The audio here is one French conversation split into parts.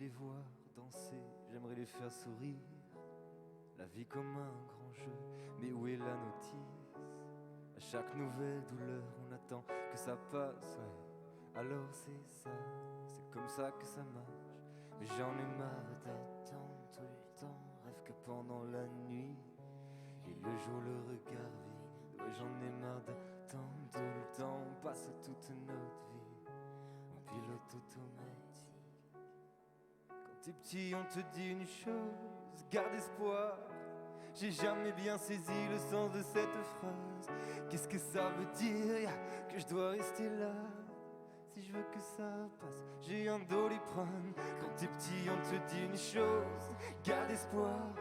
les voir danser, j'aimerais les faire sourire. La vie comme un grand jeu, mais où est la notice? À chaque nouvelle douleur, on attend que ça passe, ouais. Alors c'est ça, c'est comme ça que ça marche. Mais j'en ai marre d'attendre tout le temps, rêve que pendant la nuit et le jour le regard vide. Ouais, j'en ai marre d'attendre tout le temps, on passe toute notre vie en pilote automatique. Quand t'es petit, on te dit une chose, garde espoir. J'ai jamais bien saisi le sens de cette phrase. Qu'est-ce que ça veut dire, que je dois rester là? Si je veux que ça passe, j'ai un Doliprane. Quand t'es petit, on te dit une chose, garde espoir.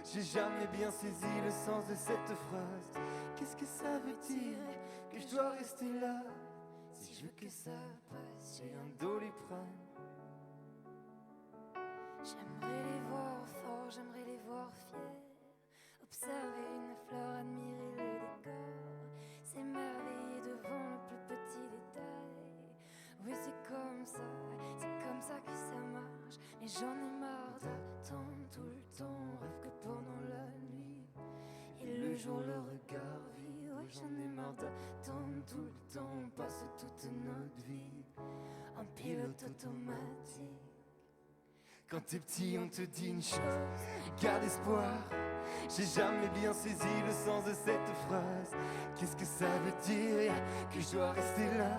J'ai jamais bien saisi le sens de cette phrase. Qu'est-ce que ça veut dire, que je dois rester là? Si je veux que ça passe, j'ai un Doliprane. J'aimerais les voir forts, j'aimerais les voir fiers. Observer une fleur, admirer le décor, s'émerveiller devant le plus petit détail. Oui, c'est comme ça que ça marche. Mais j'en ai marre d'attendre tout le temps, rêve que pendant la nuit et le jour le regard vide. Oui, j'en ai marre d'attendre tout le temps, on passe toute notre vie en pilote automatique. Quand t'es petit, on te dit une chose, garde espoir. J'ai jamais bien saisi le sens de cette phrase. Qu'est-ce que ça veut dire, que je dois rester là?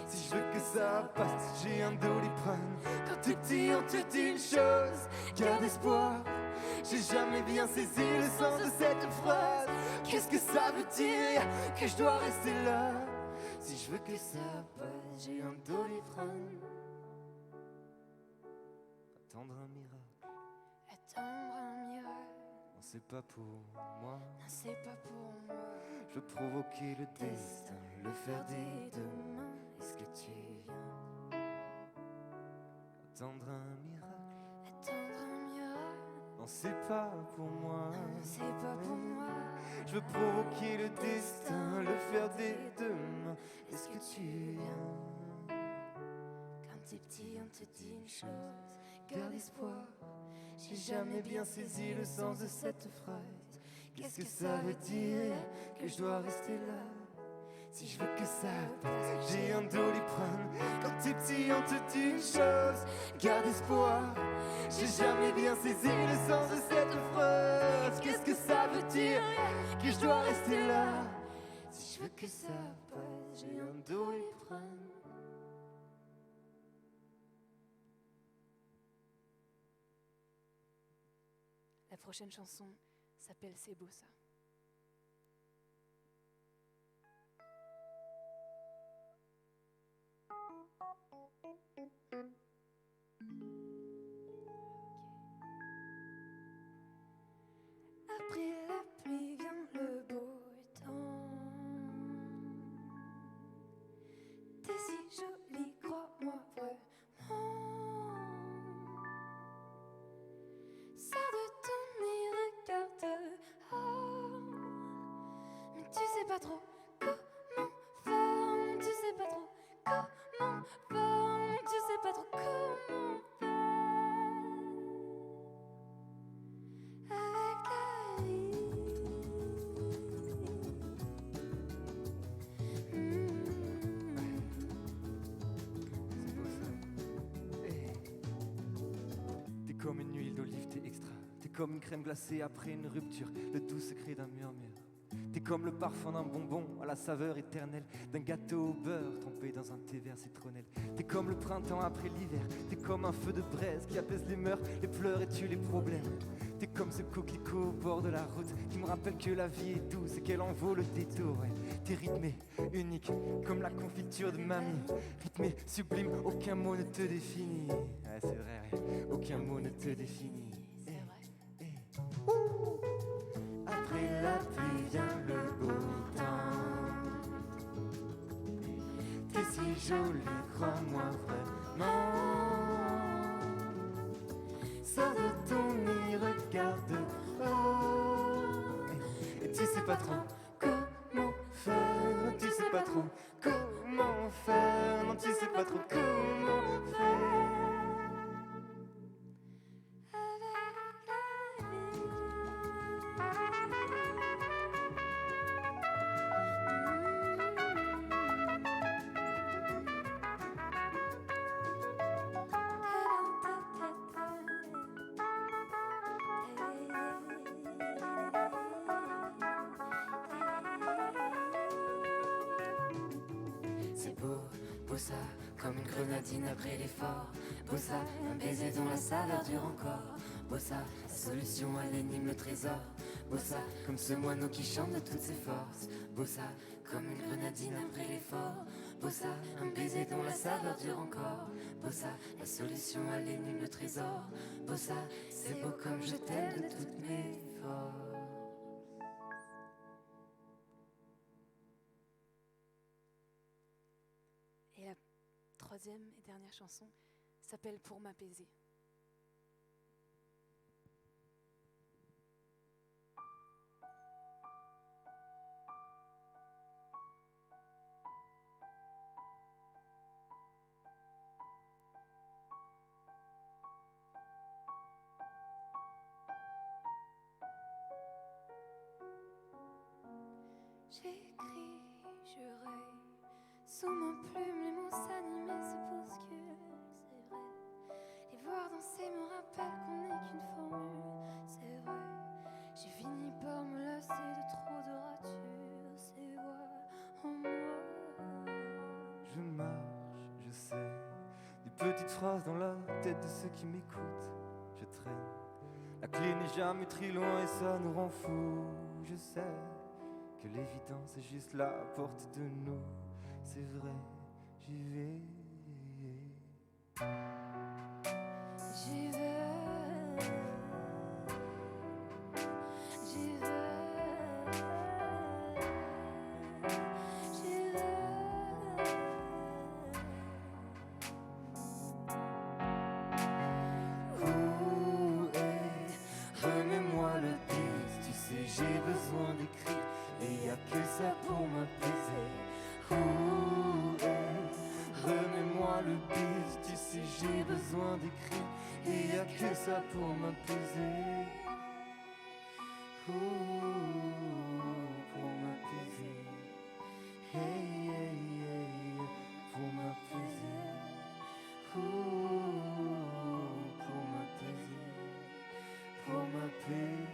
Si je veux que ça passe, j'ai un Doliprane. Quand t'es petit, on te dit une chose, garde espoir. J'ai jamais bien saisi le sens de cette phrase. Qu'est-ce que ça veut dire, que je dois rester là? Si je veux que ça passe, j'ai un Doliprane. Attendre un miracle, Attendre un miracle, non c'est pas pour moi. non c'est pas pour moi. Je veux provoquer le destin, le faire dès demain. Est-ce que tu viens? Attendre un miracle, Attendre un miracle, non c'est pas pour moi. non c'est pas pour moi. Je veux provoquer le destin, le faire dès demain. Est-ce que tu viens? Quand t'es petit, on te dit une chose, Garde espoir. J'ai jamais bien saisi le sens de cette phrase. Qu'est-ce que ça veut dire, que je dois rester là? Si je veux que ça passe, j'ai un Doliprane. Quand t'es petit, on te dit une chose, garde espoir. J'ai jamais bien saisi le sens de cette phrase. Qu'est-ce que ça veut dire, que je dois rester là? Si je veux que ça passe, j'ai un Doliprane. La prochaine chanson s'appelle C'est beau ça. Après la pluie vient le beau temps. T'es si jolie, crois-moi vraiment. Sors de ton nid, regarde dehors. Mais tu sais pas trop comment faire. Tu sais pas trop comment faire. Tu sais pas trop comment faire. Avec la vie. C'est beau ça. Hey. T'es comme une huile d'olive, t'es extra. T'es comme une crème glacée après une rupture, le doux secret d'un murmure. T'es comme le parfum d'un bonbon à la saveur éternelle, d'un gâteau au beurre trempé dans un thé vert citronnelle. T'es comme le printemps après l'hiver, t'es comme un feu de braise qui apaise les mœurs, les pleurs et tue les problèmes. T'es comme ce coquelicot au bord de la route qui me rappelle que la vie est douce et qu'elle en vaut le détour. Ouais. T'es rythmé, unique, comme la confiture de mamie. Rythmé, sublime, aucun mot ne te définit. Ouais, c'est vrai, ouais. Aucun mot ne te définit. Après la pluie vient le beau temps. T'es si jolie, crois-moi vraiment. Sors de ton nid, regarde dehors. Et tu sais pas trop comment faire. Tu sais pas trop comment faire. Non, tu sais pas trop comment faire. C'est beau, beau ça, comme une grenadine après l'effort. Beau ça, un baiser dont la saveur dure encore. Beau ça, la solution à l'énigme, le trésor. Beau ça, comme ce moineau qui chante de toutes ses forces. Beau ça, comme une grenadine après l'effort. Beau ça, un baiser dont la saveur dure encore. Beau ça, la solution à l'énigme, le trésor. Beau ça, c'est beau comme je t'aime de toutes mes forces. Et la troisième et dernière chanson s'appelle Pour m'apaiser. J'écris, je raye, sous ma plume les mots s'animent et se bousculent, c'est vrai. Les voir danser me rappelle qu'on n'est qu'une formule, c'est vrai. J'ai fini par me lasser de trop de ratures, c'est vrai, en moi. Je marche, je sais, des petites phrases dans la tête de ceux qui m'écoutent. Je traîne, la clé n'est jamais très loin et ça nous rend fous. Je sais que l'évidence est juste la porte de nous. C'est vrai, j'y vais. J'y vais, j'y vais, j'y vais. Où est, remets-moi le piste. Tu sais, j'ai besoin d'écrire et y a que ça pour m'apaiser. Où est, remets-moi le piste. Tu sais, j'ai besoin d'écrire et y a que ça pour m'apaiser. Pour m'apaiser. Hey, hey, hey, pour m'apaiser. Pour m'apaiser. Pour m'apaiser.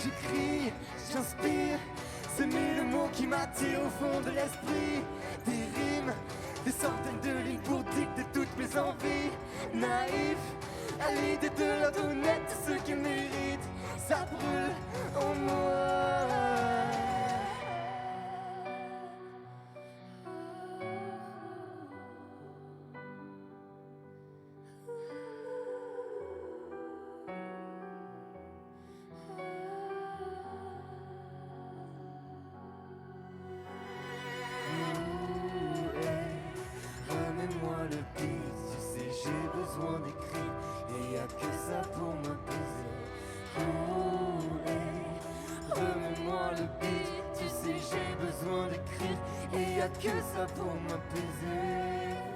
J'écris, j'inspire, c'est mille mots qui m'attirent au fond de l'esprit. Des rimes, des centaines de lignes pour dicter toutes mes envies. Naïf, à l'idée de leur donner tout ce qu'ils méritent. Ça brûle en moi. Remets-moi le beat, tu sais j'ai besoin d'écrire et y a que ça pour m'apaiser. Remets-moi le beat, tu sais j'ai besoin d'écrire et y a que ça pour m'apaiser.